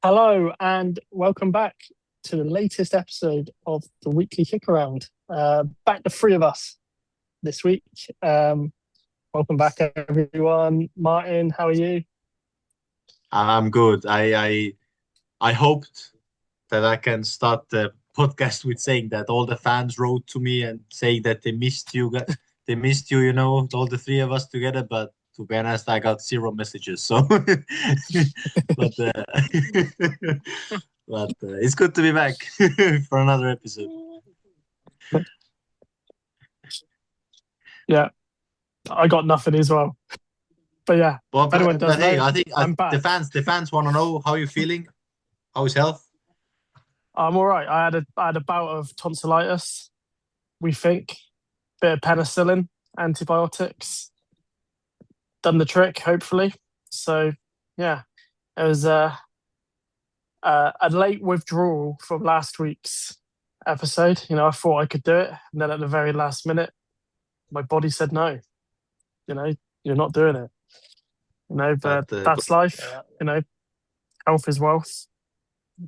Hello and welcome back to the latest episode of the Weekly Kickaround. Back to three of us this week. Welcome back, everyone. Martin, how are you? I'm good. I hoped that I can start the podcast with saying that all the fans wrote to me and saying that they missed you. They missed you, all the three of us together. But to be honest, I got zero messages. So, but it's good to be back for another episode. Yeah, I got nothing as well. But yeah, But if anyone but, does but hey, know, I think I'm the back. fans want to know how you're feeling. How is health? I'm all right. I had a bout of tonsillitis. We think bit of penicillin, antibiotics, done the trick. Hopefully, so yeah, it was a late withdrawal from last week's episode. I thought I could do it, and then at the very last minute, my body said no. You know, you're not doing it. But But that's life. Health is wealth,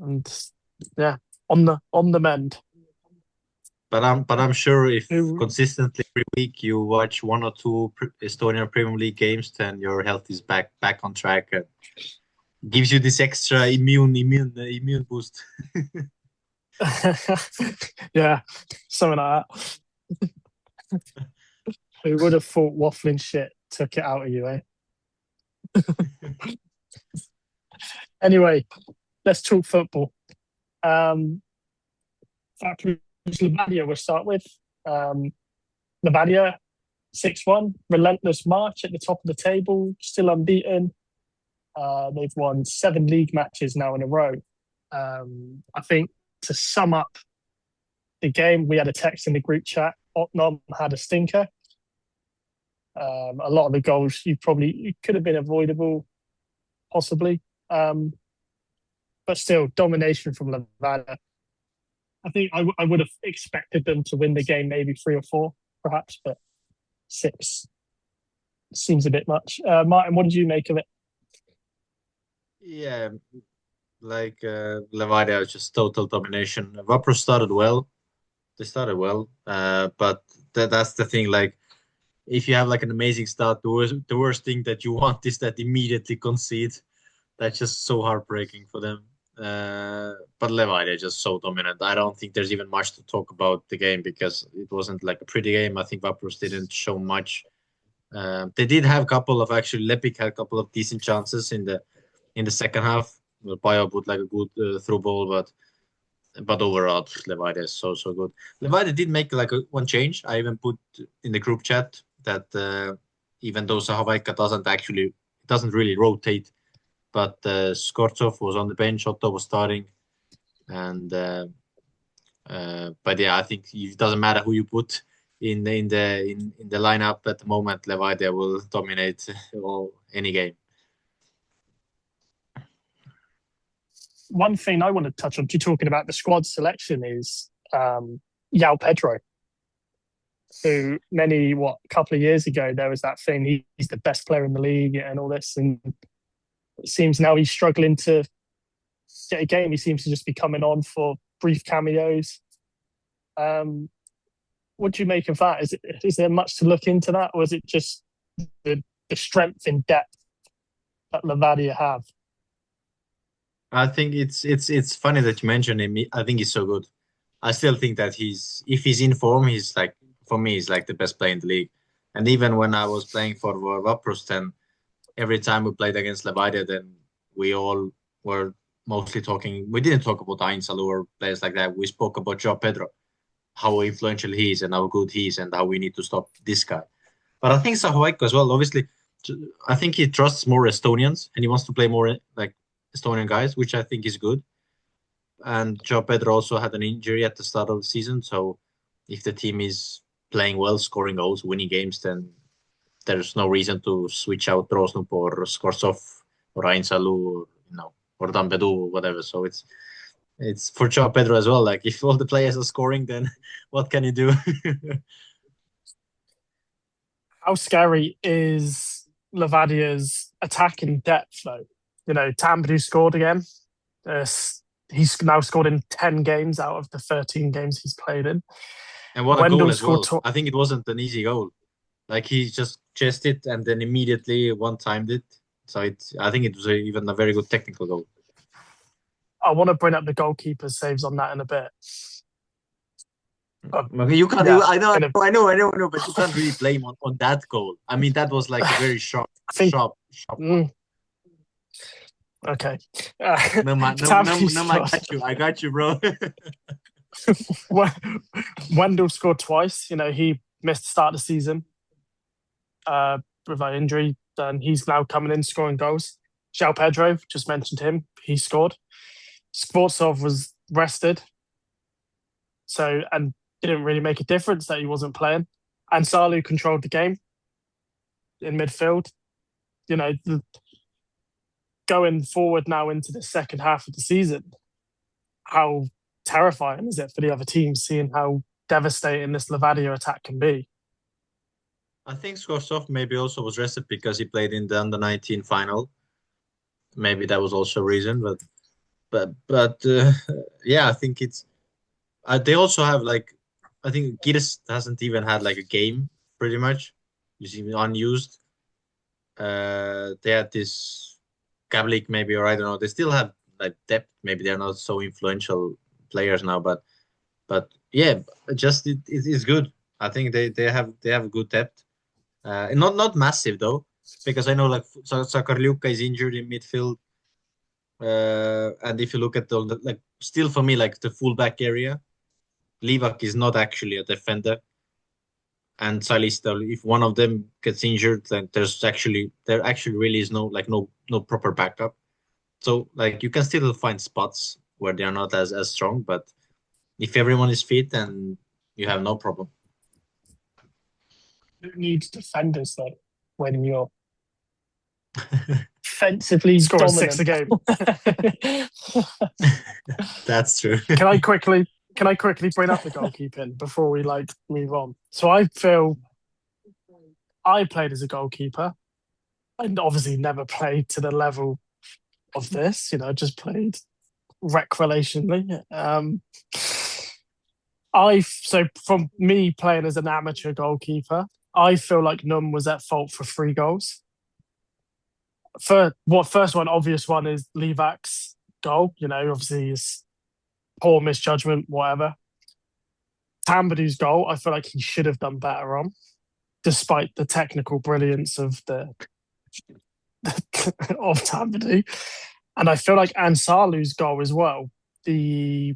and yeah, on the mend. but I'm sure if Who- consistently every week you watch one or two Estonian Premium League games, then your health is back on track and gives you this extra immune boost. yeah, something like that. Who would have thought waffling shit took it out of you, eh? Anyway, let's talk football. Um, that Levadia we'll start with. Um, Levadia 6-1, relentless march at the top of the table, still unbeaten. They've won 7 league matches now in a row. I think to sum up the game, we had a text in the group chat. Otnom had a stinker. A lot of the goals you could have been avoidable, possibly. But still, domination from Levadia. I think I would have expected them to win the game, maybe 3 or 4, perhaps, but 6 seems a bit much. Martin, what did you make of it? Yeah, like Levadia was just total domination. Vapro started well. They started well, but that's the thing. Like, if you have like an amazing start, the worst thing that you want is that immediately concede. That's just so heartbreaking for them. But Levadia just so dominant. I don't think there's even much to talk about the game because it wasn't like a pretty game. I think Vaprus didn't show much. They did have a couple of actually Lepik had a couple of decent chances in the second half. Well, Pajo put like a good through ball, but overall Levadia is so good. Levadia did make like one change. I even put in the group chat that even though Sahovaika doesn't really rotate, but Skortsov was on the bench, Otto was starting, and but yeah, I think it doesn't matter who you put in the lineup at the moment. Levadia will dominate any game. One thing I want to touch on, you talking about the squad selection, is Yao Pedro, who a couple of years ago, there was that thing, he's the best player in the league and all this. And it seems now he's struggling to get a game. He seems to just be coming on for brief cameos. Um, what do you make of that? Is there much to look into that, or is it just the strength in depth that Levadia have? I think it's funny that you mentioned him. I think he's so good. I still think that if he's in form, he's like for me, he's like the best player in the league. And even when I was playing for Vaprus, then every time we played against Levadia, then we all were mostly talking. We didn't talk about Ainsalu or players like that. We spoke about Joe Pedro, how influential he is and how good he is and how we need to stop this guy. But I think Sahovaiko as well. Obviously, I think he trusts more Estonians and he wants to play more like Estonian guys, which I think is good. And Joe Pedro also had an injury at the start of the season, so if the team is playing well, scoring goals, winning games, then there's no reason to switch out Rosnup or Skorsov or Ainsalu or Dambedu or whatever. So it's for Joao Pedro as well. Like if all the players are scoring, then what can you do? How scary is Levadia's attacking depth, though? Tambadu scored again. Uh, he's now scored in 10 games out of the 13 games he's played in. And what a goal Wendell as scored well. I think it wasn't an easy goal. Like he just chested it and then immediately one timed it. So I think it was even a very good technical goal. I want to bring up the goalkeeper's saves on that in a bit. Okay, you can't. Yeah, I know, in a, I know, but you can't really blame on that goal. I mean, that was like a very I think. sharp one. Mm, okay. Uh, No man, Tampere no man, scored. I got you, bro. Wendell scored twice. He missed the start of the season with an injury. Then he's now coming in scoring goals. João Pedro, just mentioned him. He scored. Skvortsov was rested, and didn't really make a difference that he wasn't playing. And Salu controlled the game in midfield. You know, going forward now into the second half of the season, how terrifying is it for the other teams seeing how devastating this Levadia attack can be? I think Skvortsov maybe also was rested because he played in the under-19 final. Maybe that was also a reason, but yeah, I think it's. They also have like, I think Girs hasn't even had like a game pretty much. He's even unused. They had this Gablik maybe, or I don't know. They still have like depth. Maybe they're not so influential players now, but yeah, just it is good. I think they have good depth. Not massive though, because I know like Sakarliuka is injured in midfield. And if you look at the like, still for me like the fullback area, Livak is not actually a defender, and Salista, if one of them gets injured, then there actually really is no proper backup. So like you can still find spots where they are not as strong, but if everyone is fit, then you have no problem. Who needs defenders though when you're offensively Score dominant? 6 a game. That's true. Can I quickly bring up the goalkeeping before we move on? So I feel I played as a goalkeeper. I obviously never played to the level of this. Just played recreationally. So from me playing as an amateur goalkeeper, I feel like Num was at fault for 3 goals. First one, obvious one is Livak's goal. Obviously his poor misjudgment, whatever. Tambadu's goal, I feel like he should have done better on, despite the technical brilliance of Tambadu. And I feel like Ansalu's goal as well, the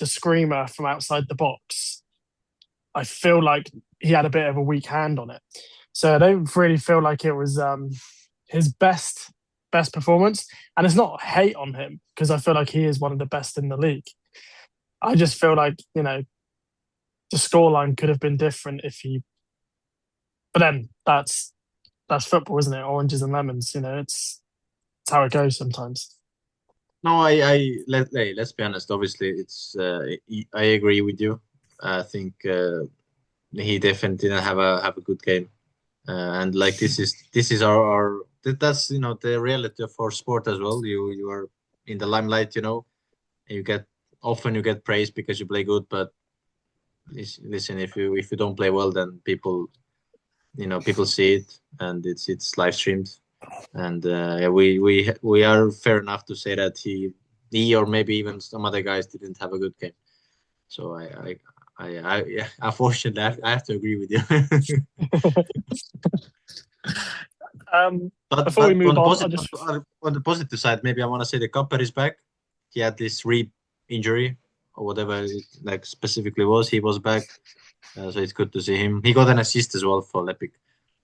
screamer from outside the box, I feel like he had a bit of a weak hand on it. So I don't really feel like it was his best performance. And it's not hate on him, because I feel like he is one of the best in the league. I just feel like, the scoreline could have been different if he. But then that's football, isn't it? Oranges and lemons. It's how it goes sometimes. No, let's be honest. Obviously, it's I agree with you. I think he definitely didn't have a good game, and like this is our that's the reality of our sport as well. You are in the limelight, you get often you get praised because you play good, but listen, if you don't play well, then people see it, and it's live streamed. And yeah, we are fair enough to say that he or maybe even some other guys didn't have a good game. So yeah, unfortunately, I have to agree with you. but Before we but move on, I just on the positive side, maybe I want to say the Kapper is back. He had this rib injury or whatever it like specifically was. He was back, so it's good to see him. He got an assist as well for Lepic,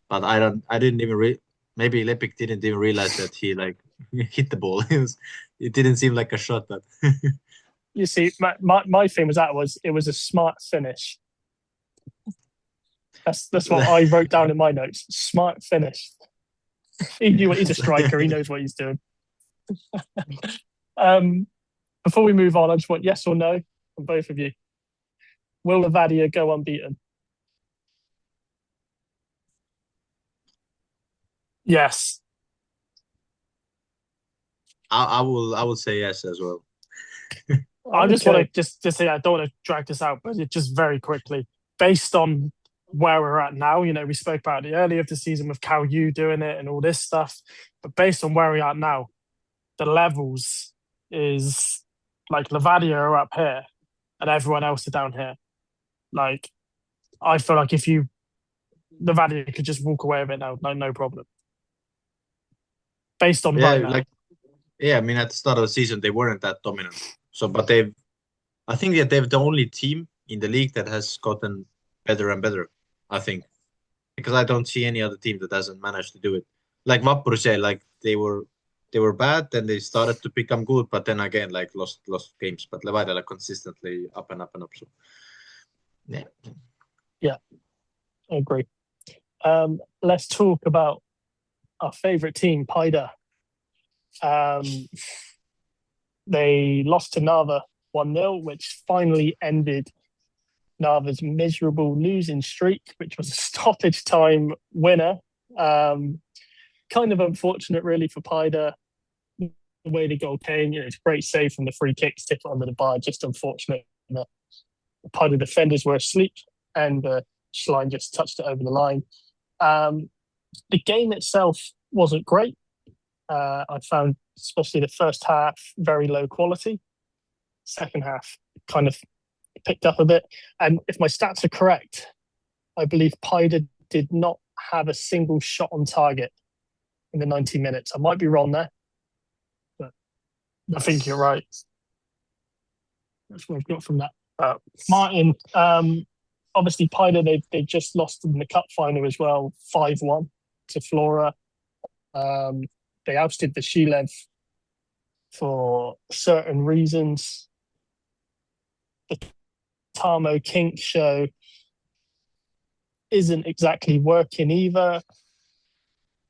but I didn't even maybe Lepic didn't even realize that he like hit the ball. It didn't seem like a shot, but you see, my thing was it was a smart finish. That's what I wrote down in my notes. Smart finish. He knew he's a striker. He knows what he's doing. Before we move on, I just want yes or no from both of you. Will Levadia go unbeaten? Yes. I will say yes as well. I just want Okay. to just say I don't want to drag this out, but it just very quickly, based on where we're at now, we spoke about it earlier of the season with Cal Yu doing it and all this stuff, but based on where we're at now, the levels is like Levadia are up here and everyone else are down here. Like I feel like if you Levadia could just walk away with it now, no problem. Based on Yeah, right now. I mean, at the start of the season they weren't that dominant. So, but I think that they're the only team in the league that has gotten better and better. I think because I don't see any other team that hasn't managed to do it. Like Vappur said, like they were bad, then they started to become good, but then again, like lost games. But Levadia like consistently up and up and up. So yeah, Yeah, I agree. Let's talk about our favorite team, Paida. They lost to Narva 1-0, which finally ended Narva's miserable losing streak, which was a stoppage time winner. Kind of unfortunate, really, for Paida. The way the goal came, it's a great save from the free kick, stick it under the bar. Just unfortunate that the Paida defenders were asleep and Schlein just touched it over the line. The game itself wasn't great. I found, especially the first half, very low quality. Second half kind of picked up a bit. And if my stats are correct, I believe Paida did not have a single shot on target in the 90 minutes. I might be wrong there, but I think you're right. That's what I've got from that. Martin, obviously Paida, they just lost in the cup final as well, 5-1 to Flora. They ousted the Shilev for certain reasons. The Tamo Kink show isn't exactly working either.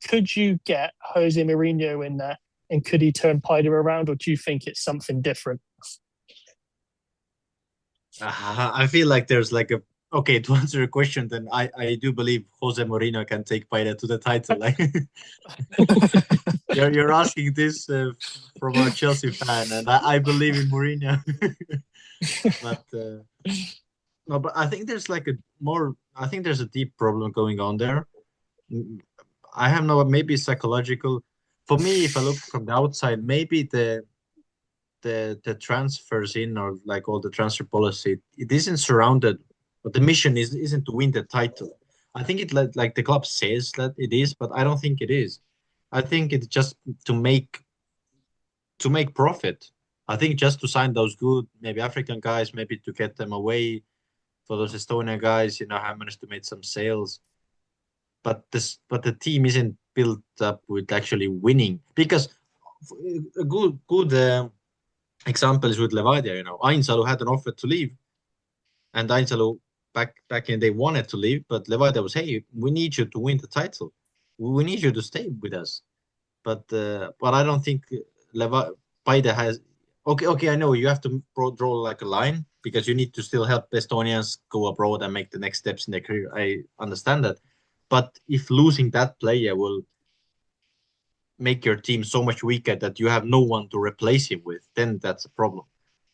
Could you get Jose Mourinho in there and could he turn Paida around, or do you think it's something different? I feel like there's like a okay to answer your question. Then I do believe Jose Mourinho can take Paida to the title. Like you're asking this from a Chelsea fan, and I believe in Mourinho. But no, but I think there's like a more. I think there's a deep problem going on there. I have no maybe psychological. For me, if I look from the outside, maybe the transfers in or like all the transfer policy, it isn't surrounded, but the mission isn't to win the title. I think it like the club says that it is, but I don't think it is. I think it's just to make profit. I think just to sign those good maybe African guys, maybe to get them away for those Estonian guys, have managed to make some sales. But the team isn't built up with actually winning because a good example is with Levadia. Ainsalu had an offer to leave, and Ainsalu back in they wanted to leave, but Levadia was, hey, we need you to win the title, we need you to stay with us. But I don't think Paide has. Okay, I know you have to draw like a line because you need to still help Estonians go abroad and make the next steps in their career. I understand that, but if losing that player will make your team so much weaker that you have no one to replace him with, then that's a problem.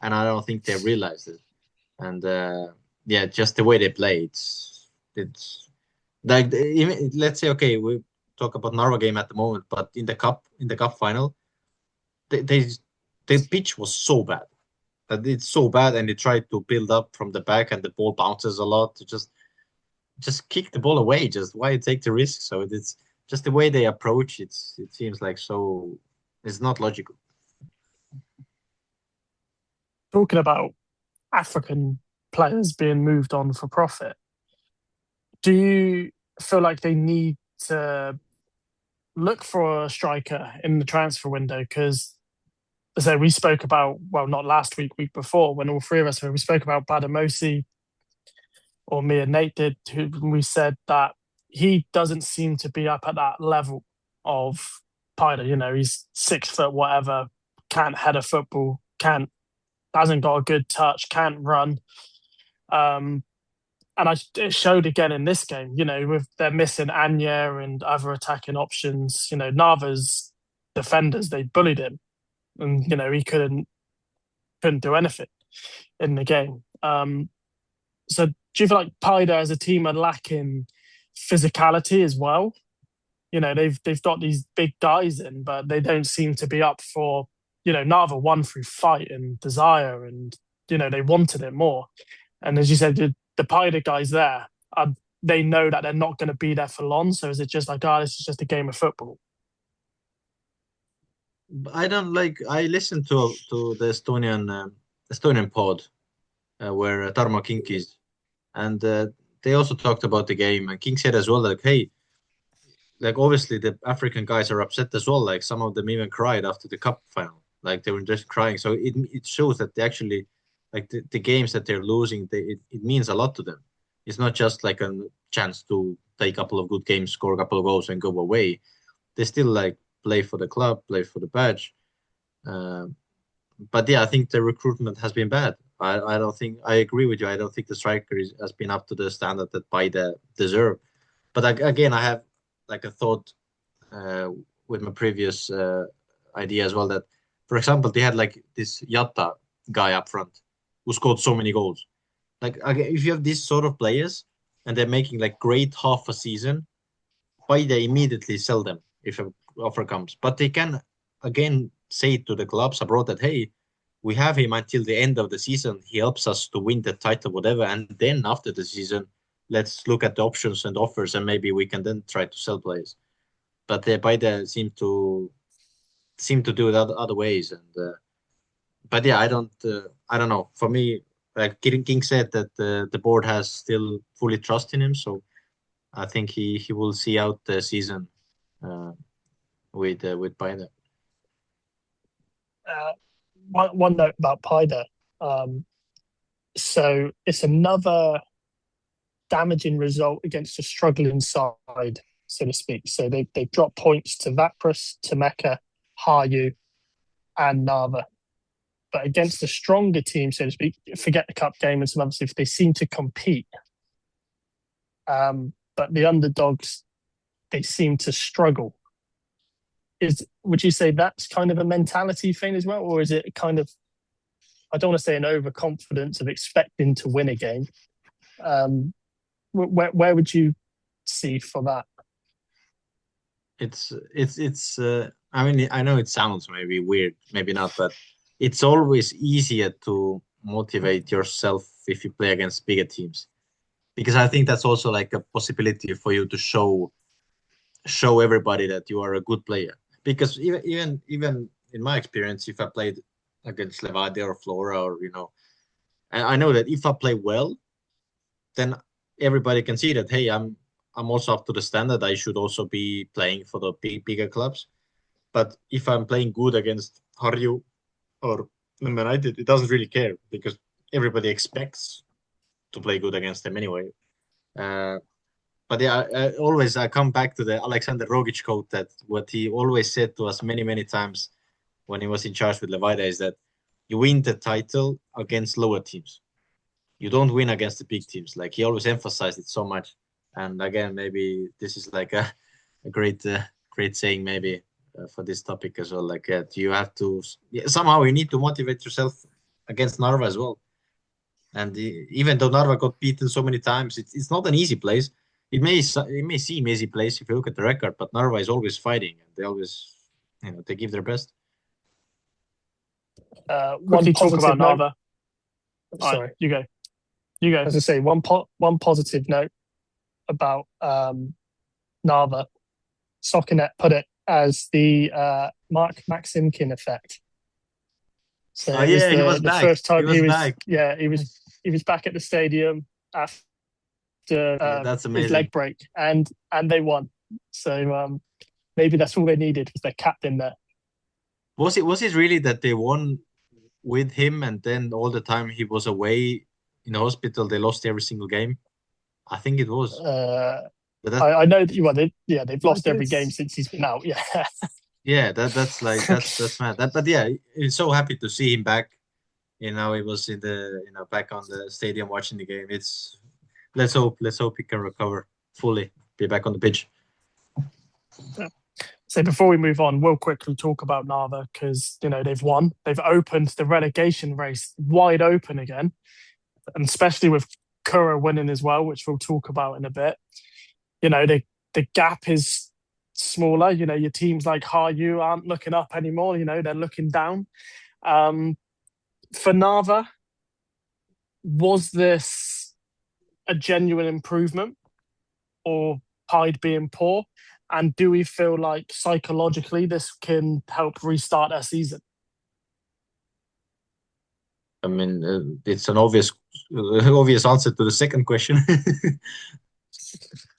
And I don't think they realize it. And yeah, just the way they play, it's like even, let's say okay, we talk about Narva game at the moment, but in the cup final, the pitch was so bad that it's so bad, and they tried to build up from the back, and the ball bounces a lot. To just kick the ball away. Just why take the risk? So it's just the way they approach it. It seems like so. It's not logical. Talking about African players being moved on for profit, do you feel like they need to look for a striker in the transfer window? Because as I say, we spoke about, well, not last week, week before, when all three of us we spoke about Badamosi, or me and Nate did, we said that he doesn't seem to be up at that level of Paida. He's 6 foot whatever, can't head a football, hasn't got a good touch, can't run. And it showed again in this game, with they're missing Anya and other attacking options. Narva's defenders, they bullied him. and he couldn't do anything in the game. So do you feel like Paide as a team are lacking physicality as well? They've got these big guys in, but they don't seem to be up for Narva won through fight and desire, and they wanted it more. And as you said, the Paide guys there, they know that they're not going to be there for long. So is it just like, this is just a game of football? I don't like. I listened to the Estonian pod where Tarmo King is, and they also talked about the game. And King said as well, like, hey, like obviously the African guys are upset as well. Like some of them even cried after the cup final. Like they were just crying. So it shows that they actually like the games that they're losing. It means a lot to them. It's not just like a chance to play a couple of good games, score a couple of goals, and go away. They still like play for the club, play for the badge. Um, but yeah, I think the recruitment has been bad. I don't think I agree with you. I don't think the striker has been up to the standard that Paide deserve. But again, I have like a thought uh, with my previous idea as well that, for example, they had like this Yatta guy up front who scored so many goals. Like again, if you have these sort of players and they're making like great half a season, why they immediately sell them if an offer comes? But they can again say to the clubs abroad that hey, we have him until the end of the season. He helps us to win the title, whatever. And then after the season, let's look at the options and offers, and maybe we can then try to sell players. But they by the seem to do it other ways. And but yeah, I don't know. For me, like King said that the board has still fully trust in him, so I think he will see out the season uh, with Paide. Uh, one note about Paide. Um, so it's another damaging result against a struggling side, so to speak. So they've dropped points to Vapris, Temeka, Hayu, and Narva. But against a stronger team, so to speak, forget the cup game and some other stuff, they seem to compete. But the underdogs, they seem to struggle. Would you say that's kind of a mentality thing as well, or is it kind of, I don't want to say an overconfidence of expecting to win a game? Where would you see for that? It's I mean I know it sounds maybe weird, maybe not, but it's always easier to motivate yourself if you play against bigger teams because I think that's also like a possibility for you to show everybody that you are a good player. Because even in my experience, if I played against Levadia or Flora or and I know that if I play well, then everybody can see that hey, I'm also up to the standard. I should also be playing for the bigger clubs. But if I'm playing good against Harju or United, it doesn't really care because everybody expects to play good against them anyway. Uh, but yeah, I come back to the Alexander Rogic quote that what he always said to us many times when he was in charge with Levadia is that you win the title against lower teams. You don't win against the big teams. Like he always emphasized it so much. And again, maybe this is like a great saying maybe for this topic as well. Like you have to somehow you need to motivate yourself against Narva as well. And even though Narva got beaten so many times, it's not an easy place. It may seem easy place if you look at the record, but Narva is always fighting, and they always they give their best. One Quickly talk positive about note. Narva. All right, Sorry, You go. as I say, one positive note about Narva. Soccernet put it as the Mark Maximkin effect. So Oh it was yeah, he was the back. first He time was back. he was back at the stadium after Yeah, that's his amazing. leg break, and they won. So maybe that's all they needed was their captain there. Was it really that they won with him, and then all the time he was away in the hospital, they lost every single game? I think it was. Uh, But that I know that they've lost like every game it's since he's been out. Yeah. yeah, that's like that's mad. But yeah, it's so happy to see him back. He was in the back on the stadium watching the game. It's let's hope he can recover fully, be back on the pitch. So before we move on, we'll quickly talk about Narva because they've won. They've opened the relegation race wide open again, and especially with Kura winning as well, which we'll talk about in a bit. The gap is smaller. Your teams like Harju aren't looking up anymore. They're looking down. For Narva, was this a genuine improvement or Hyde being poor? And do we feel like psychologically this can help restart our season? I mean, it's an obvious answer to the second question.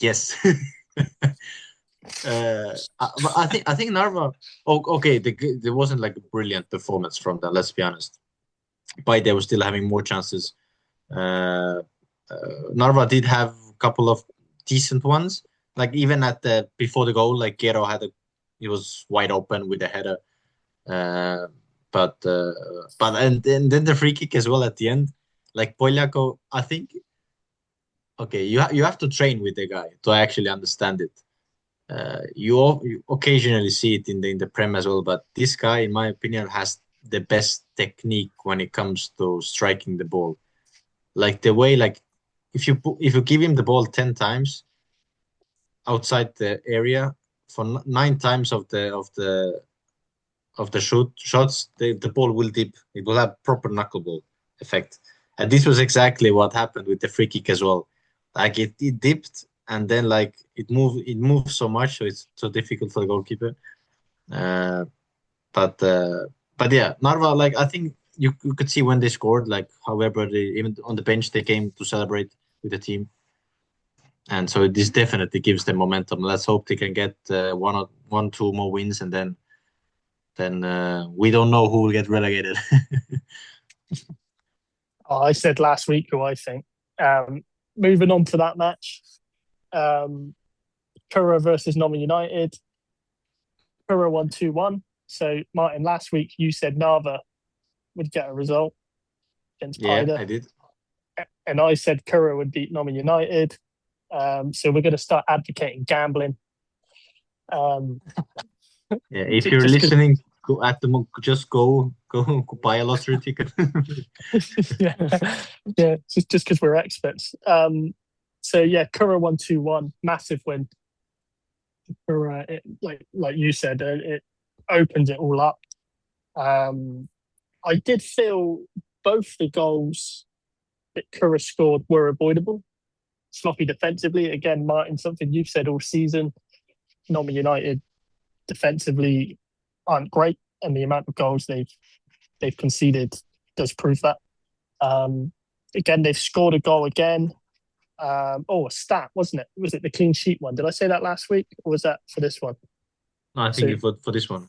Yes. I think Narva. Oh, okay, there wasn't like a brilliant performance from them. Let's be honest. But they were still having more chances. Narva did have a couple of decent ones. Like even before the goal, like Gero he was wide open with the header. And then the free kick as well at the end. Like Poljako, I think. Okay, you have to train with the guy to actually understand it. You occasionally see it in the Prem as well, but this guy, in my opinion, has the best technique when it comes to striking the ball. Like the way, like if you give him the ball 10 times outside the area, for 9 times of the shots, the ball will dip. It will have proper knuckleball effect, and this was exactly what happened with the free kick as well. Like it dipped, and then like it moved so much, so it's so difficult for the goalkeeper. Uh, but yeah, Narva, like I think you could see when they scored, like however they even on the bench they came to celebrate with the team, and so this definitely gives them momentum. Let's hope they can get two more wins, and then we don't know who will get relegated. I said last week who I think. Moving on to that match, Kura versus Noma United. Kura won 2-1. So, Martin, last week you said Narva would get a result against Paide. Yeah, I did. And I said Kura would beat Noma United. So we're going to start advocating gambling. Yeah, if you're listening, just go buy a lottery ticket. yeah, just because we're experts. So yeah, Kura won 2-1, massive win. Kura, like you said, it opened it all up. I did feel both the goals that Kura scored were avoidable. Sloppy defensively, again, Martin, something you've said all season. Noma United defensively aren't great, and the amount of goals they've conceded does prove that. Again, they've scored a goal again. A stat, wasn't it? Was it the clean sheet one? Did I say that last week, or was that for this one? No, I think for this one.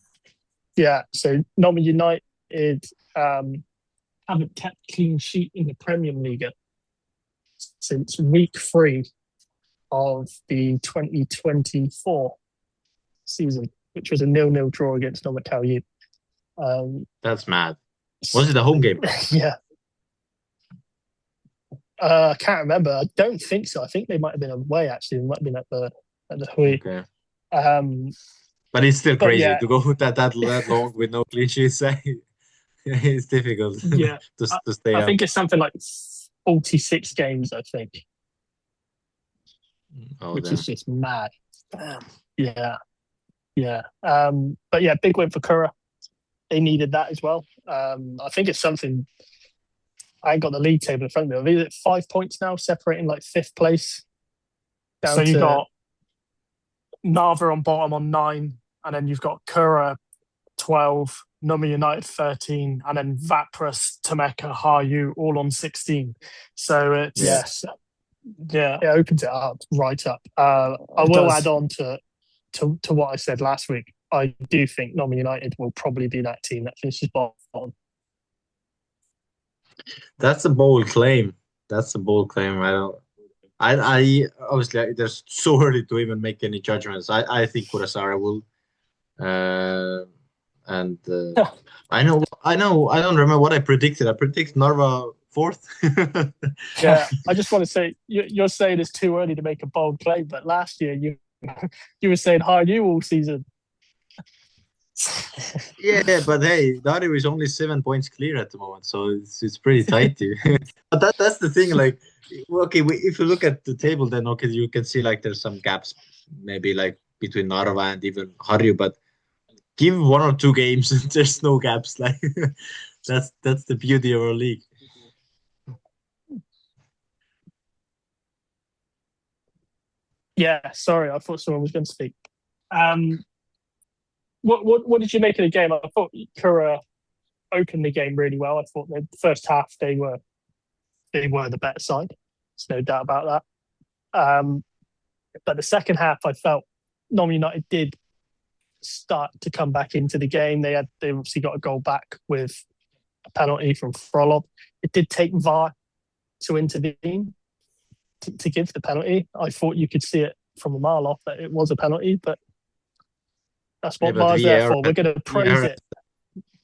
Yeah, so Noma United haven't kept clean sheet in the Premium Liiga since week 3 of the 2024 season, which was a 0-0 draw against Noma Kalju. That's mad. Was it a home game? Yeah. I can't remember. I don't think so. I think they might have been away, actually. They might have been at the Hui. Okay. But it's still crazy to go that long with no clean sheets. It's difficult to stay I up. think it's something like 46 games, I think. Which is just mad. Yeah. But yeah, big win for Kura. They needed that as well. I think it's something. I ain't got the league table in front of me. Is it 5 points now, separating like 5th place? So you got Narva on bottom on 9, and then you've got Kura 12, Noma United 13, and then Vapras, Temeka, Harju all on 16. So it's it opens it up right up. I will add on to what I said last week. I do think Noma United will probably be that team that finishes bottom. That's a bold claim. I obviously there's so early to even make any judgments. I think Kuressaare will, I know. I don't remember what I predicted. I predicted Narva 4th. Yeah, I just want to say you're saying it's too early to make a bold claim, but last year you were saying Harju all season. Yeah, but hey, Dario is only 7 points clear at the moment, so it's pretty tight. But that's the thing. Like, okay, if you look at the table, then okay, you can see like there's some gaps, maybe like between Narva and even Harju. But give 1 or 2 games, and there's no gaps. Like, that's the beauty of our league. Yeah, sorry, I thought someone was going to speak. Um, what did you make of the game? I thought Kura opened the game really well. I thought the first half they were the better side. There's no doubt about that. But the second half, I felt Non United did start to come back into the game. They obviously got a goal back with a penalty from Frolov. It did take VAR to intervene to give the penalty. I thought you could see it from a mile off that it was a penalty, but that's Yeah, what but VAR's there for. We're going to praise it.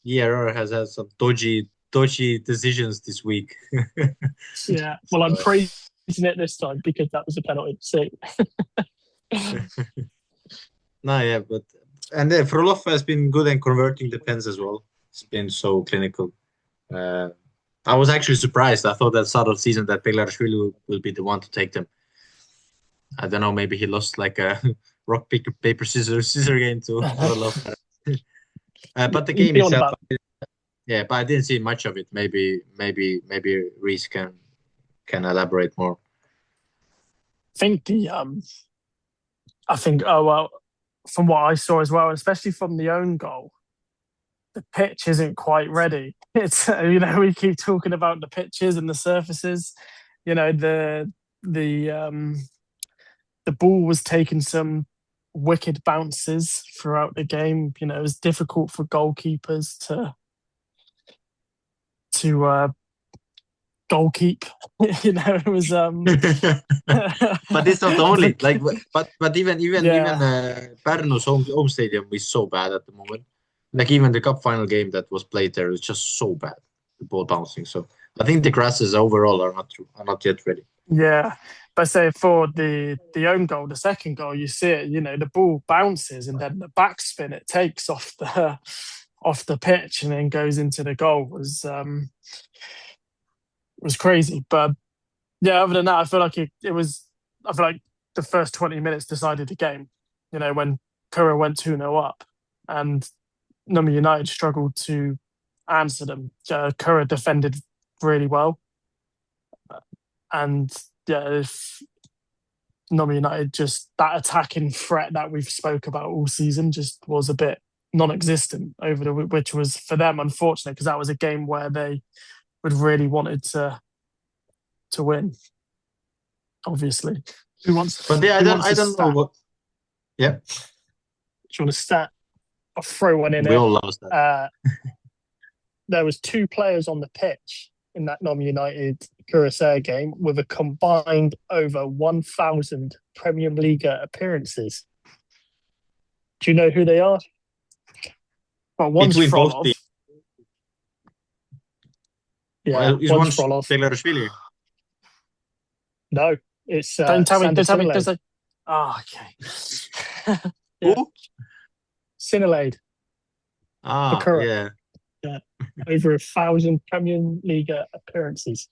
VAR has had some dodgy decisions this week. Yeah, well, I'm praising it this time because that was a penalty. So. No, yeah, but and Frolov has been good in converting the pens as well. It's been so clinical. I was actually surprised. I thought that start of the season that Beglarishvili will be the one to take them. I don't know. Maybe he lost like a rock paper scissors game to Frolov. But the game itself, yeah, but I didn't see much of it. Maybe Reece can elaborate more. I think from what I saw as well, especially from the own goal, the pitch isn't quite ready. It's we keep talking about the pitches and the surfaces. The ball was taking some wicked bounces throughout the game. It was difficult for goalkeepers to goalkeep. It was. But it's not only like, but even Pärnu's home stadium is so bad at the moment. Like even the cup final game that was played there is just so bad, the ball bouncing. So I think the grasses overall are not yet ready. Yeah, but say for the own goal, the second goal, you see it. The ball bounces and then the backspin it takes off the pitch and then goes into the goal was crazy. But yeah, other than that, I feel like it was. I feel like the first 20 minutes decided the game. When Kura went 2-0 up, and Number United struggled to answer them. Kura defended really well, and yeah, if Number United just that attacking threat that we've spoke about all season just was a bit non-existent which was for them unfortunate because that was a game where they would really wanted to win. Obviously, who wants? But yeah, I don't know what. Yeah, do you want to stat? I'll throw one in. We all lost that. There was 2 players on the pitch in that Non-United Curacao game with a combined over 1,000 Premium Liiga appearances. Do you know who they are? Well, one's Frolov. Yeah, one's Frolov. Beglarishvili. No, it's don't tell me. There's a. Oh, okay. Yeah. Who? Sinilade. Yeah. Yeah, over 1,000 Premium Liiga appearances.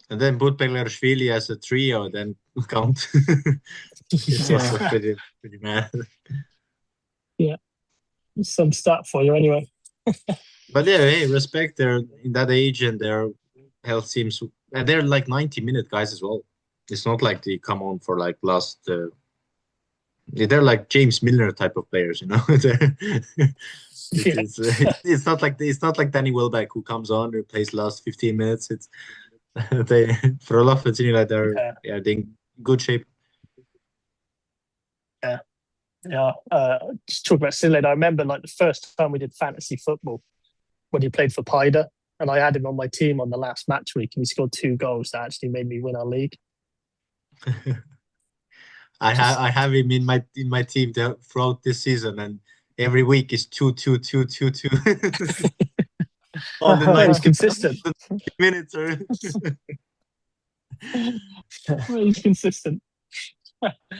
And then put Beglarishvili as a trio, then count. It's also pretty mad. Yeah, some stat for you anyway. But yeah, hey, respect. They're in that age and their health seems, and they're like 90-minute guys as well. It's not like they come on for like last. They're like James Milner type of players, It's not like Danny Welbeck who comes on and plays last 15 minutes. It's for a lot of team like they're in good shape. Yeah. Just talk about Sinilade. I remember like the first time we did fantasy football when he played for Paida, and I had him on my team on the last match week, and he scored 2 goals that actually made me win our league. I have him in my team throughout this season, and every week is 2-2-2-2-2. On the night, he's consistent. Minutes. He's consistent.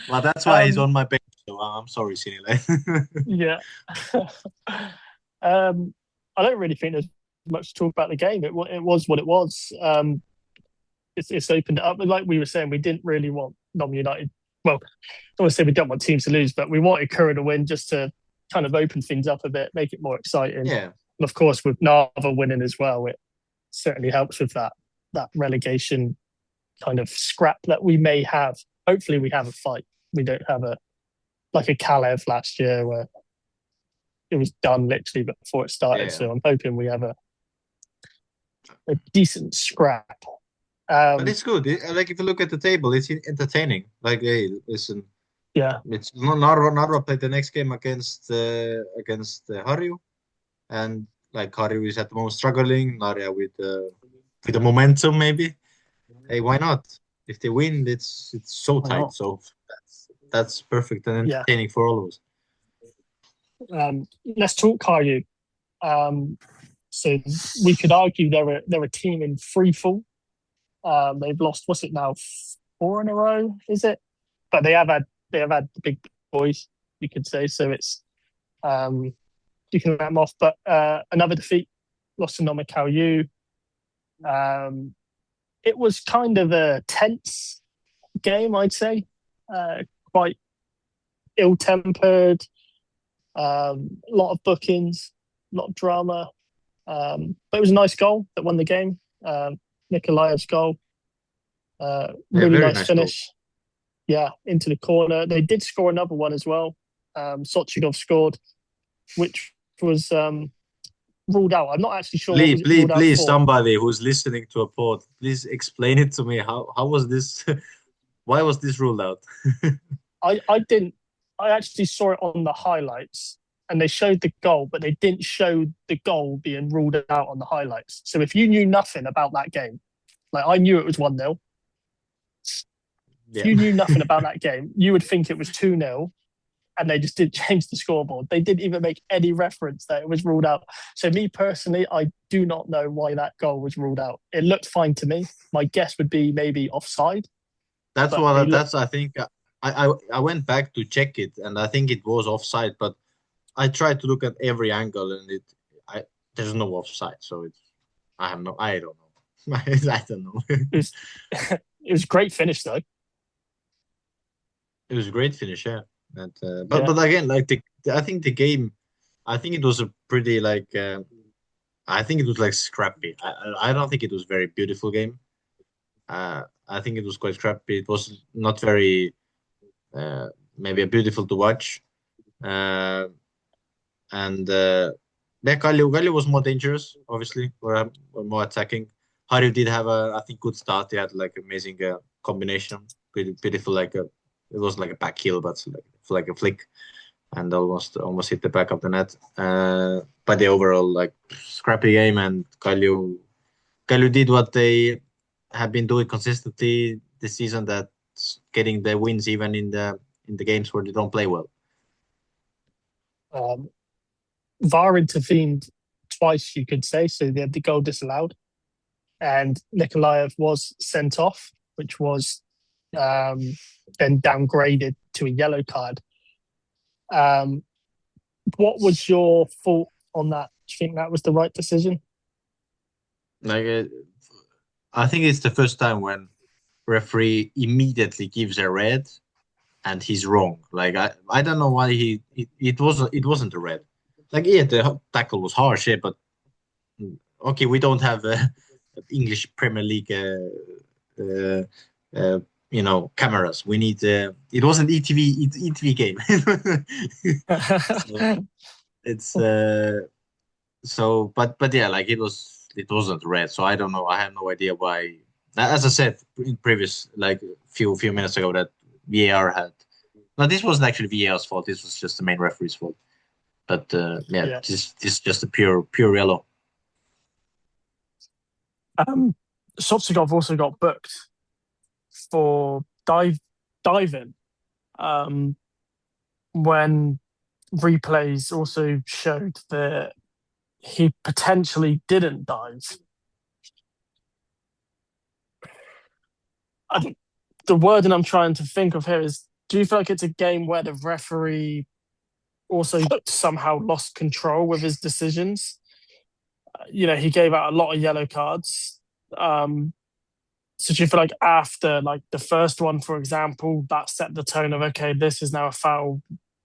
Well, that's why he's on my bench. so I'm sorry, Sinile. Yeah. um, I don't really think there's much to talk about the game. It was what it was. It's opened it up. Like we were saying, we didn't really want non-United. Well, I don't want to say we don't want teams to lose, but we wanted Curra to win just to kind of open things up a bit, make it more exciting. Yeah, And of course, with Narva winning as well, it certainly helps with that relegation kind of scrap that we may have. Hopefully, we have a fight. We don't have a like a Kalev last year where it was done literally before it started. yeah. So I'm hoping we have a decent scrap. But it's good. Like if you look at the table, it's entertaining. Like, hey, listen, Yeah, it's Narva played the next game against Harju, and like Harju is at the moment struggling. Narja with the momentum, maybe. Hey, why not? If they win, it's so why tight. not? So that's perfect and Yeah. entertaining for all of us. Let's talk Caillou. So we could argue they're a team in free fall. They've lost, what's it now, 4 in a row, is it? But they have had the big boys, you could say. So it's you can write them off. But another defeat, lost to Noma Caillou. It was kind of a tense game, I'd say. Quite ill-tempered. A lot of bookings, a lot of drama. But it was a nice goal that won the game. Nikolaev's goal. Really Very nice nice goal. finish. Yeah, into the corner. They did score another one as well. Sochigov scored, which was ruled out. I'm not actually sure what was it ruled out Please, for. somebody who's listening to a pod, please explain it to me. How was this? Why was this ruled out? I didn't. I actually saw it on the highlights, and they showed the goal, but they didn't show the goal being ruled out on the highlights. So if you knew nothing about that game, like I knew it was 1-0. Yeah. If you knew nothing about that game, you would think it was 2-0, and they just didn't change the scoreboard. They didn't even make any reference that it was ruled out. So me personally, I do not know why that goal was ruled out. It looked fine to me. My guess would be maybe offside. That's I think I went back to check it and I think it was offside, but I tried to look at every angle and there's no offside, so I don't know. I don't know. It was a great finish though. It was a great finish, yeah. And Yeah. but again, like I think the game, I think it was a pretty like I think it was like scrappy. I don't think it was a very beautiful game. I think it was quite scrappy. It was not very maybe beautiful to watch. And yeah, Kalju was more dangerous, obviously, or more attacking. Harju did have I think good start. He had like amazing combination, pretty beautiful. It was like a back heel, but like a flick, and almost hit the back of the net. But the overall like scrappy game, and Kalju did what they have been doing consistently this season. That's getting the wins even in the games where they don't play well. VAR intervened twice, you could say. So they had the goal disallowed, and Nikolaev was sent off, which was then downgraded to a yellow card. What was your thought on that? Do you think that was the right decision? Like, I think it's the first time when referee immediately gives a red, and he's wrong. Like I don't know why it wasn't a red. Like yeah, the tackle was harsh, yeah, but okay, we don't have English Premier League, cameras. We need. It wasn't ETV game. So it's but yeah, like it wasn't red. So I don't know. I have no idea why. As I said in previous like few minutes ago that VAR had. No, this wasn't actually VAR's fault. This was just the main referee's fault. But yeah, Yeah. this is just a pure yellow. Sotsugov also got booked for diving when replays also showed that he potentially didn't dive. I think the wording I'm trying to think of here is do you feel like it's a game where the referee also somehow lost control with his decisions? He gave out a lot of yellow cards. So do you feel like after like the first one, for example, that set the tone of okay, this is now a foul,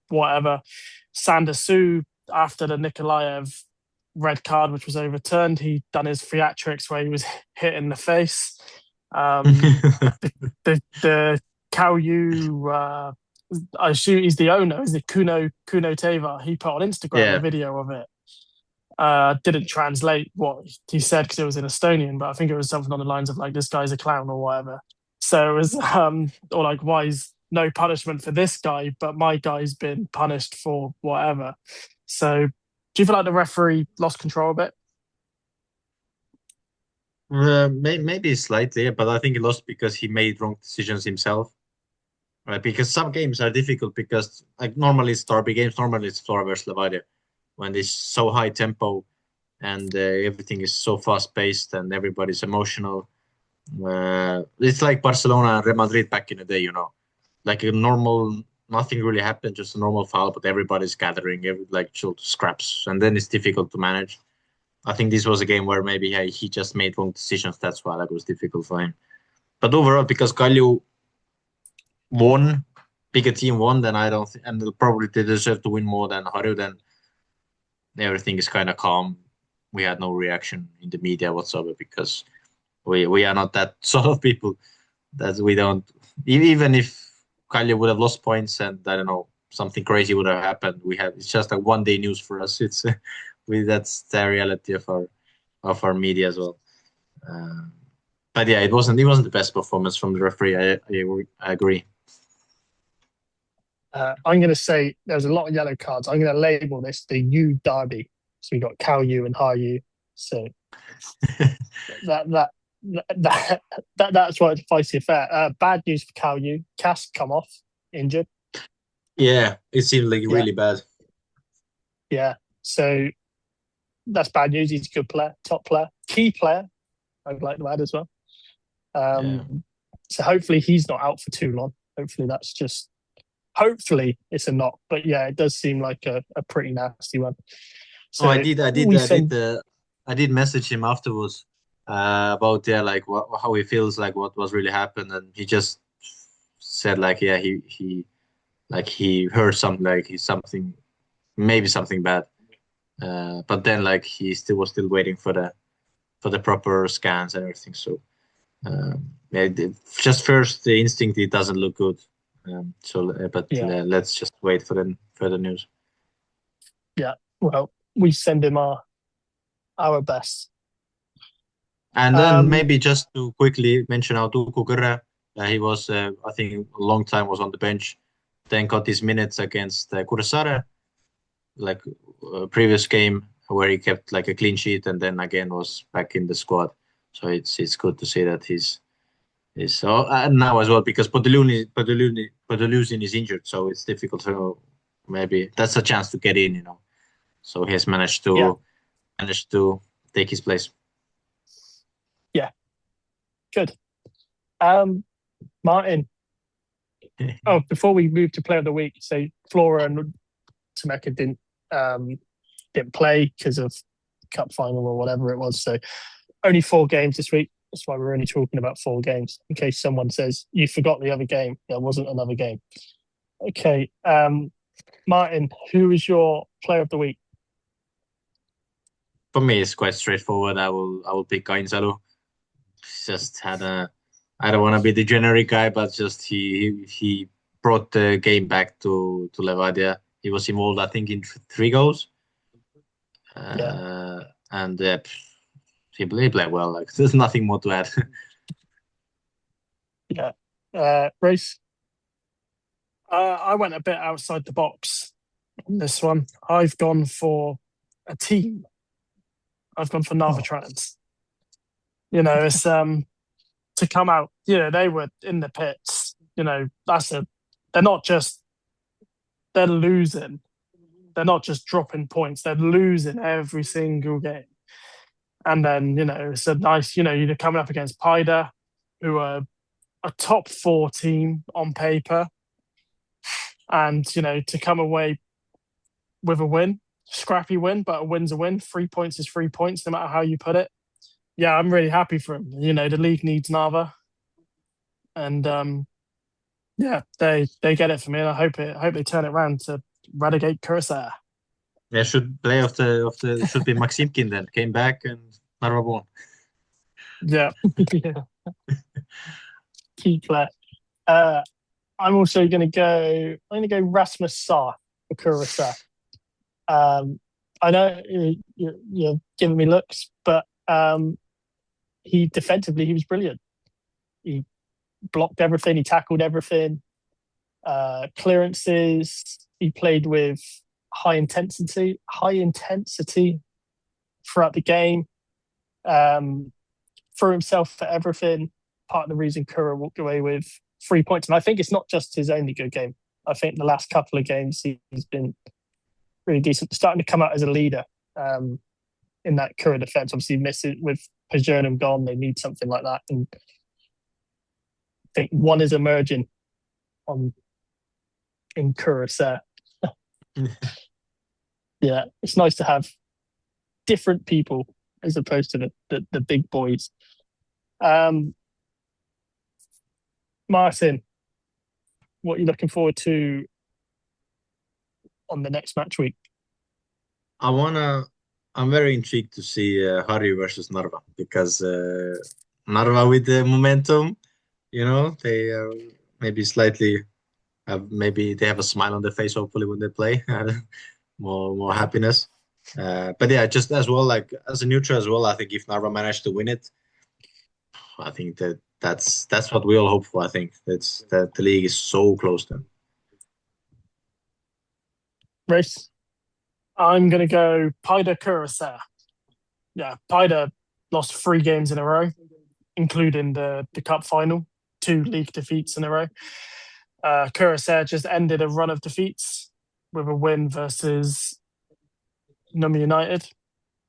whatever. Sander Sue, after the Nikolaev red card, which was overturned, he done his theatrics where he was hit in the face. The Kauyu, I assume he's the owner, is it Kuno Teva? He put on Instagram a Yeah. video of it. Didn't translate what he said because it was in Estonian, but I think it was something on the lines of like, this guy's a clown or whatever. So it was, or like, why is no punishment for this guy, but my guy's been punished for whatever. So do you feel like the referee lost control a bit? Maybe slightly, but I think he lost because he made wrong decisions himself. Right? Because some games are difficult because like normally it's derby games, normally it's Flora versus Levadia, when it's so high tempo and everything is so fast paced and everybody's emotional. It's like Barcelona and Real Madrid back in the day, like a normal, nothing really happened, just a normal foul, but everybody's gathering, like chill scraps, and then it's difficult to manage. I think this was a game where maybe he just made wrong decisions. That's why that was difficult for him. But overall, because Kalju won, bigger team won, then I don't think, and probably they deserve to win more than Harju, then everything is kind of calm. We had no reaction in the media whatsoever because we are not that sort of people that we don't, even if Kalju would have lost points and I don't know, something crazy would have happened. It's just like 1 day news for us. It's that's the reality of our media as well. Uh, but yeah, it wasn't the best performance from the referee. I agree. I'm going to say there's a lot of yellow cards. I'm going to label this the U derby. So we got Cal U and Har U. So that that that's why it's feisty affair. Bad news for Cal U. Cass come off injured. Yeah, it seemed like Yeah, really bad. yeah. So that's bad news. He's a good player, top player, key player. I'd like to add as well. Yeah. So hopefully he's not out for too long. Hopefully that's just. Hopefully it's a knock, but yeah, it does seem like a pretty nasty one. Oh, I So did, I did, we I did. send, I did message him afterwards about like how he feels, like what was really happened, and he just said like yeah he heard something like he's something maybe something bad, but then like he still was still waiting for the proper scans and everything. So yeah, just first the instinct it doesn't look good. But yeah, let's just wait for the further news. yeah. Well, we send him our best. And then Um, maybe just to quickly mention how Tuku Kõrre, he was, I think, a long time was on the bench, then got his minutes against Kuressaare, like previous game where he kept like a clean sheet and then again was back in the squad. So it's good to see that he's so and now as well because Podolusin is injured, so it's difficult. So maybe that's a chance to get in. So he has yeah, managed to take his place. yeah, good. Um, Martin. Oh, before we move to player of the week, so Flora and Temeka didn't play because of cup final or whatever it was. So only 4 games this week. That's why we're only talking about 4 games. In case someone says you forgot the other game, there wasn't another game. Okay, Martin, who is your player of the week? For me, it's quite straightforward. I will pick Ainsalu. He's just had a. I don't want to be the generic guy, but just he brought the game back to Levadia. He was involved, I think, in 3 goals, Yeah, and he played well. Like there's nothing more to add. yeah. Reece, I went a bit outside the box on this one. I've gone for a team. I've gone for Narva Oh. Trans. It's to come out. They were in the pits. They're not just they're losing. They're not just dropping points. They're losing every single game. And then it's a nice. You're coming up against Paida, who are a top 4 team on paper. And, to come away with a win, scrappy win, but a win's a win. 3 points is 3 points, no matter how you put it. Yeah, I'm really happy for him. The league needs Narva. And yeah, they get it for me. And I hope they turn it around to relegate Curacao. Yeah, should play of the should be Maximkin then. Came back and Narva won. Yeah. Yeah. Key player. I'm also going to go. I'm going to go Rasmus Saar for Curacao. I know you're giving me looks, but he defensively he was brilliant. He blocked everything. He tackled everything. Clearances. He played with high intensity throughout the game. Threw himself for everything. Part of the reason Kura walked away with 3 points. And I think it's not just his only good game. I think the last couple of games he's been really decent, starting to come out as a leader in that Kura defence. Obviously, miss it with Pajernum gone. They need something like that. And I think one is emerging in Curacao. Yeah, it's nice to have different people as opposed to the big boys. Martin, what are you looking forward to on the next match week? I'm very intrigued to see Harry versus Narva because Narva with the momentum, they maybe slightly maybe they have a smile on their face hopefully when they play, more happiness. But yeah, just as well, like as a neutral as well, I think if Narva managed to win it, I think that's what we all hope for. I think that the league is so close to them. Reece, I'm going to go Paida Curacao. Yeah, Paida lost 3 games in a row, including the cup final, 2 league defeats in a row. Curacao just ended a run of defeats with a win versus Numa United.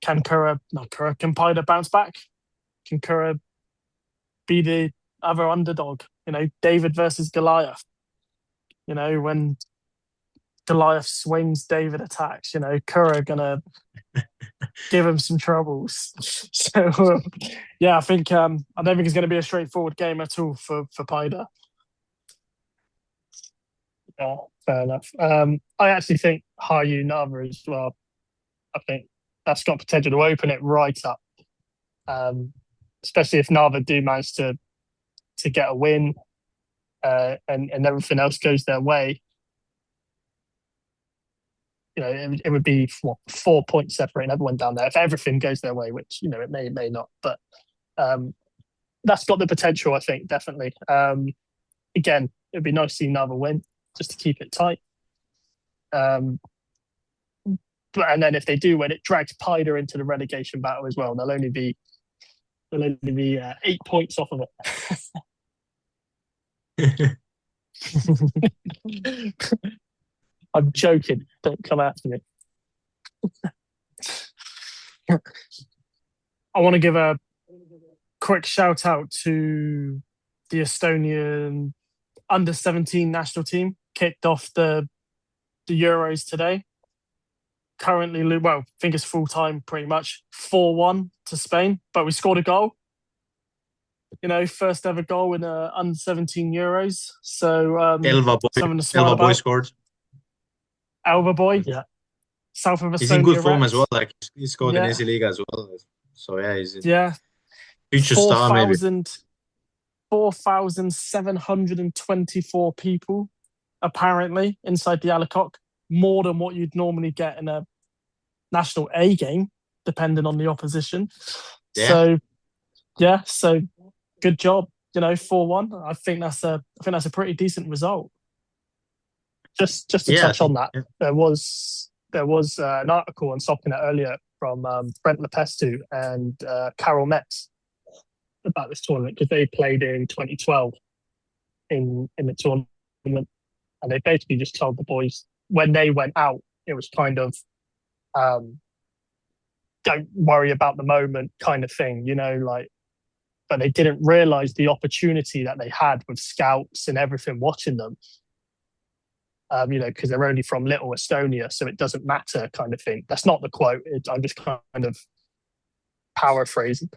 Can Paida bounce back? Can Kura be the other underdog? David versus Goliath. When Goliath swings, David attacks. Kura gonna give him some troubles. So yeah, I think I don't think it's going to be a straightforward game at all for Paida. Yeah, fair enough. I actually think Hayu Narva as well. I think that's got potential to open it right up, especially if Narva do manage to get a win and everything else goes their way. It would be 4 points separating everyone down there if everything goes their way, which it may not, but that's got the potential. I think definitely. Again, it'd be nice to see Narva win just to keep it tight. And then if they do win, it drags Paida into the relegation battle as well. They'll only be 8 points off of it. I'm joking. Don't come after me. I want to give a quick shout out to the Estonian under-17 national team. Kicked off the Euros today. Currently, I think it's full-time pretty much, 4-1 to Spain, but we scored a goal. First ever goal in under-17 Euros. So something to smile Elva about. boy scored. Elva boy, yeah. South of Estonia. He's in good form as well. Like he scored in Easy League as well. So yeah, he's in future star maybe. 4,724 people apparently inside the Alacoque, more than what you'd normally get in a National A game, depending on the opposition. Yeah. So good job. 4-1. I think that's a pretty decent result. Just to touch on that, there was an article on Soccernet earlier from Brent Lepestu and Carol Metz about this tournament because they played in 2012 in the tournament, and they basically just told the boys when they went out, it was kind of don't worry about the moment kind of thing, but they didn't realize the opportunity that they had with scouts and everything watching them. because they're only from Little Estonia, so it doesn't matter, kind of thing. That's not the quote. I'm just kind of paraphrasing.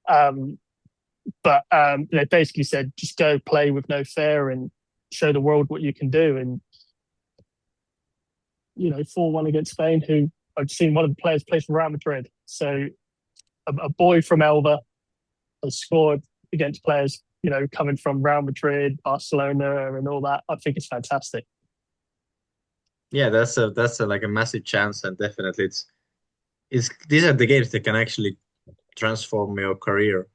But they basically said, just go play with no fear and show the world what you can do. And 4-1 against Spain, who I've seen one of the players play for Real Madrid. So a boy from Elva has scored against players, coming from Real Madrid, Barcelona, and all that. I think it's fantastic. Yeah, that's like a massive chance, and definitely it's these are the games that can actually transform your career.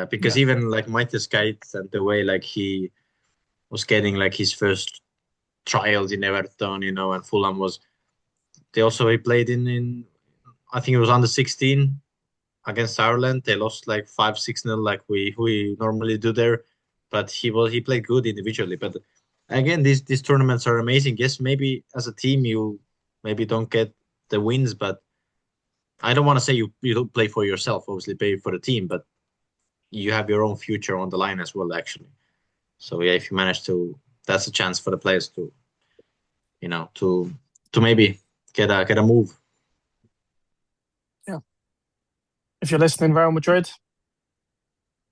Because even like Maite Skait and the way like he was getting like his first trials in Everton, and Fulham was. He played in I think it was under 16 against Ireland. They lost like 5-6-0 like we normally do there, but he played good individually. But again, these tournaments are amazing. Yes, maybe as a team you maybe don't get the wins, but I don't want to say you don't play for yourself. Obviously, play for the team, but you have your own future on the line as well, actually. So yeah, if you manage to, that's a chance for the players to, to maybe get a move. Yeah. If you're listening, Real Madrid,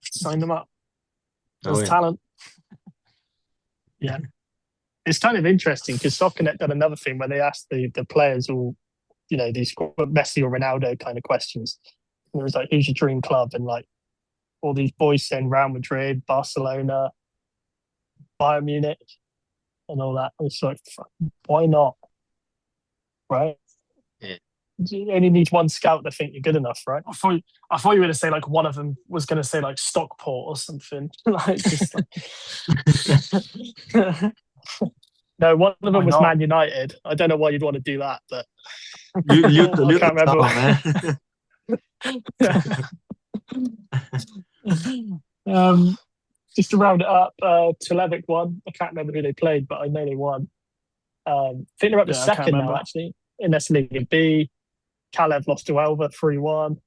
sign them up. There's talent. Yeah. It's kind of interesting because Soccernet done another thing where they asked the players all, these Messi or Ronaldo kind of questions. And it was like, who's your dream club? And like all these boys saying Real Madrid, Barcelona, Bayern Munich, and all that. It's like, why not? Right? Yeah. You only need one scout to think you're good enough, right? I thought you were going to say like one of them was going to say like Stockport or something. No, one of them was Man United. I don't know why you'd want to do that, but I can't remember. Just to round it up, Televic won. I can't remember who they played, but I know they won. I think they're up to second now, actually, in Liga B. Kalev lost to Elva 3-1.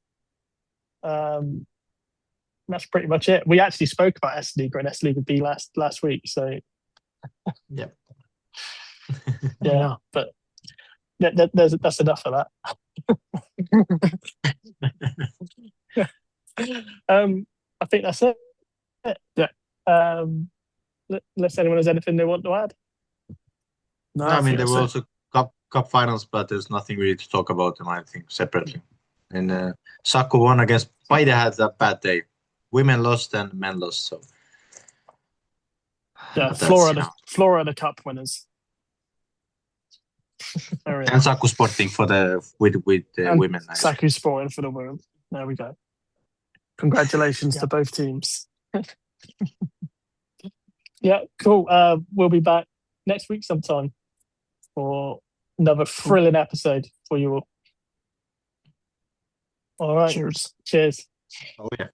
That's pretty much it. We actually spoke about Liga and Liga B last week, so yeah. Yeah, but that's enough of that. I think that's it. Yeah. Unless anyone has anything they want to add. No, I mean there were also cup finals, but there's nothing really to talk about them, I think, separately. And Saku won against Paide had a bad day. Women lost and men lost. So yeah, Flora the cup winners. And Saku Sporting for with women. Saku Sporting for the women. There we go. Congratulations to both teams. Yeah, cool. We'll be back next week sometime for another thrilling episode for you all. All right. Cheers. Oh yeah.